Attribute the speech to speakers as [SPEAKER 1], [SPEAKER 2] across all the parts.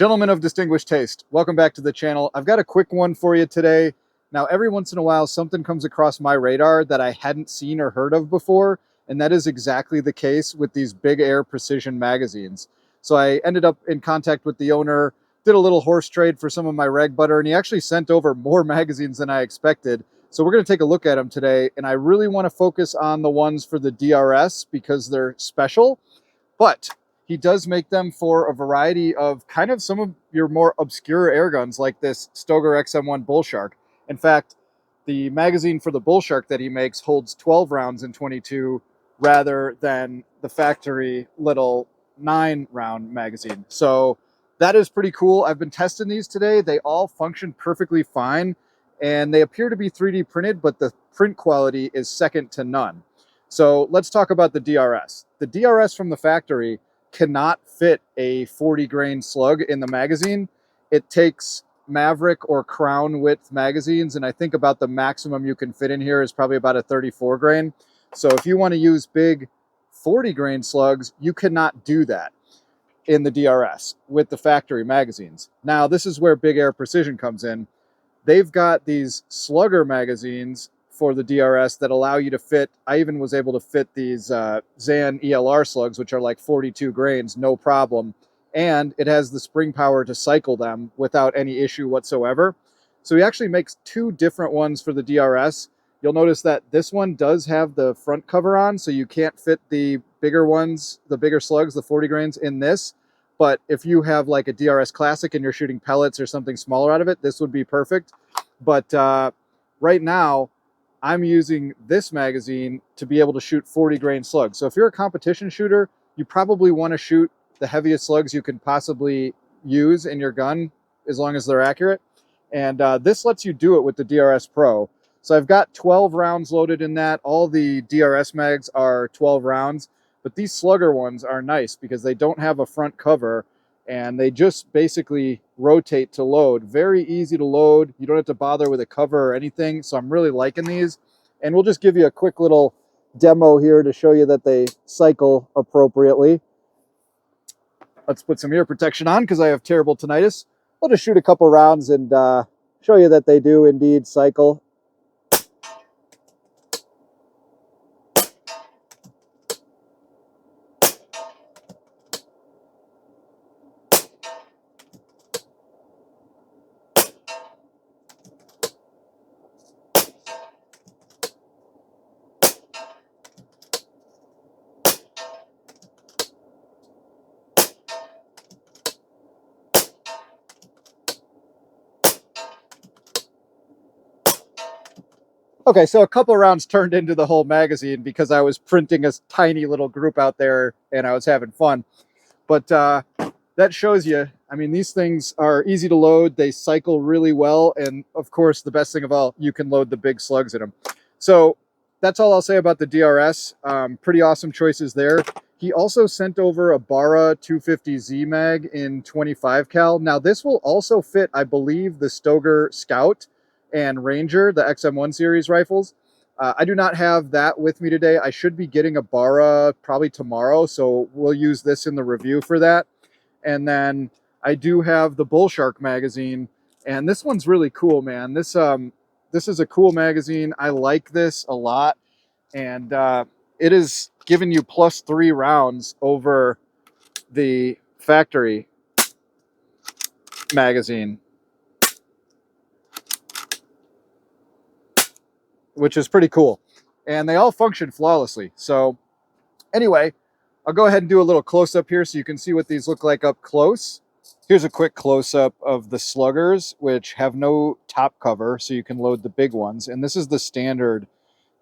[SPEAKER 1] Gentlemen of distinguished taste, welcome back to the channel. I've got a quick one for you today. Now, every once in a while, something comes across my radar that I hadn't seen or heard of before, and that is exactly the case with these Big Air Precision magazines. So I ended up in contact with the owner, did a little horse trade for some of my REG butter, and he actually sent over more magazines than I expected. So we're going to take a look at them today, and I really want to focus on the ones for the DRS because they're special, but he does make them for a variety of kind of some of your more obscure air guns like this Stoeger XM1 Bull Shark. In fact, the magazine for the Bull Shark that he makes holds 12 rounds in 22 rather than the factory little 9-round magazine. So that is pretty cool. I've been testing these today. They all function perfectly fine, and they appear to be 3D printed, but the print quality is second to none. So let's talk about the DRS. The DRS from the factory cannot fit a 40 grain slug in the magazine. It takes Maverick or Crown width magazines, and I think about the maximum you can fit in here is probably about a 34 grain. So if you want to use big 40 grain slugs, you cannot do that in the DRS with the factory magazines. Now, this is where Big Air Precision comes in. They've got these slugger magazines for the DRS that allow you to fit. I even was able to fit these Zan ELR slugs, which are like 42 grains, no problem. And it has the spring power to cycle them without any issue whatsoever. So he actually makes two different ones for the DRS. You'll notice that this one does have the front cover on, so you can't fit the bigger ones, the bigger slugs, the 40 grains in this. But if you have like a DRS Classic and you're shooting pellets or something smaller out of it, this would be perfect. But right now, I'm using this magazine to be able to shoot 40 grain slugs. So if you're a competition shooter, you probably want to shoot the heaviest slugs you can possibly use in your gun, as long as they're accurate. And this lets you do it with the DRS Pro. So I've got 12 rounds loaded in that. All the DRS mags are 12 rounds, but these slugger ones are nice because they don't have a front cover and they just basically rotate to load. Very easy to load. You don't have to bother with a cover or anything. So I'm really liking these. And we'll just give you a quick little demo here to show you that they cycle appropriately. Let's put some ear protection on because I have terrible tinnitus. I'll just shoot a couple rounds and show you that they do indeed cycle. Okay, so a couple rounds turned into the whole magazine because I was printing a tiny little group out there and I was having fun. But that shows you, I mean, these things are easy to load. They cycle really well. And of course, the best thing of all, you can load the big slugs in them. So that's all I'll say about the DRS. Pretty awesome choices there. He also sent over a Barra 250Z mag in 25 cal. Now this will also fit, I believe, the Stoeger Scout and Ranger, the XM1 series rifles. I do not have that with me today. I should be getting a Barra probably tomorrow, so we'll use this in the review for that. And then I do have the Bull Shark magazine, and this one's really cool, man. This is a cool magazine. I like this a lot, and it is giving you +3 rounds over the factory magazine, which is pretty cool. And they all function flawlessly. So anyway, I'll go ahead and do a little close-up here so you can see what these look like up close. Here's a quick close-up of the sluggers, which have no top cover, so you can load the big ones. And this is the standard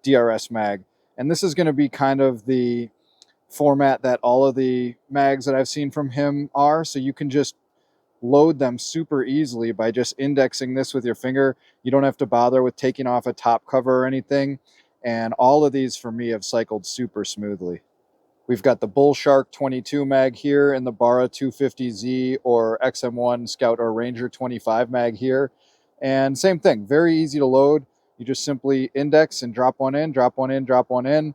[SPEAKER 1] DRS mag. And this is going to be kind of the format that all of the mags that I've seen from him are. So you can just load them super easily by just indexing this with your finger. You don't have to bother with taking off a top cover or anything. And all of these for me have cycled super smoothly. We've got the Bull Shark 22 mag here and the Barra 250Z or XM1 Scout or Ranger 25 mag here. And same thing, very easy to load. You just simply index and drop one in, drop one in, drop one in.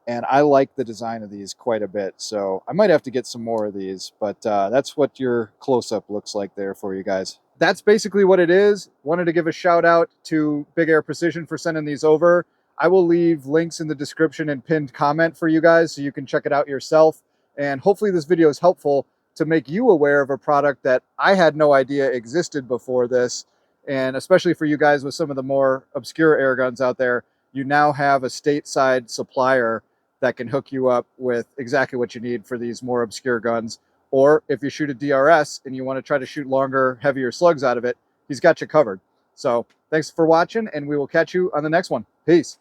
[SPEAKER 1] and I like the design of these quite a bit. So I might have to get some more of these, but that's what your close-up looks like there for you guys. That's basically what it is. Wanted to give a shout out to Big Air Precision for sending these over. I will leave links in the description and pinned comment for you guys so you can check it out yourself. And hopefully this video is helpful to make you aware of a product that I had no idea existed before this. And especially for you guys with some of the more obscure air guns out there, you now have a stateside supplier that can hook you up with exactly what you need for these more obscure guns. Or if you shoot a DRS and you want to try to shoot longer, heavier slugs out of it, he's got you covered. So thanks for watching, and we will catch you on the next one. Peace.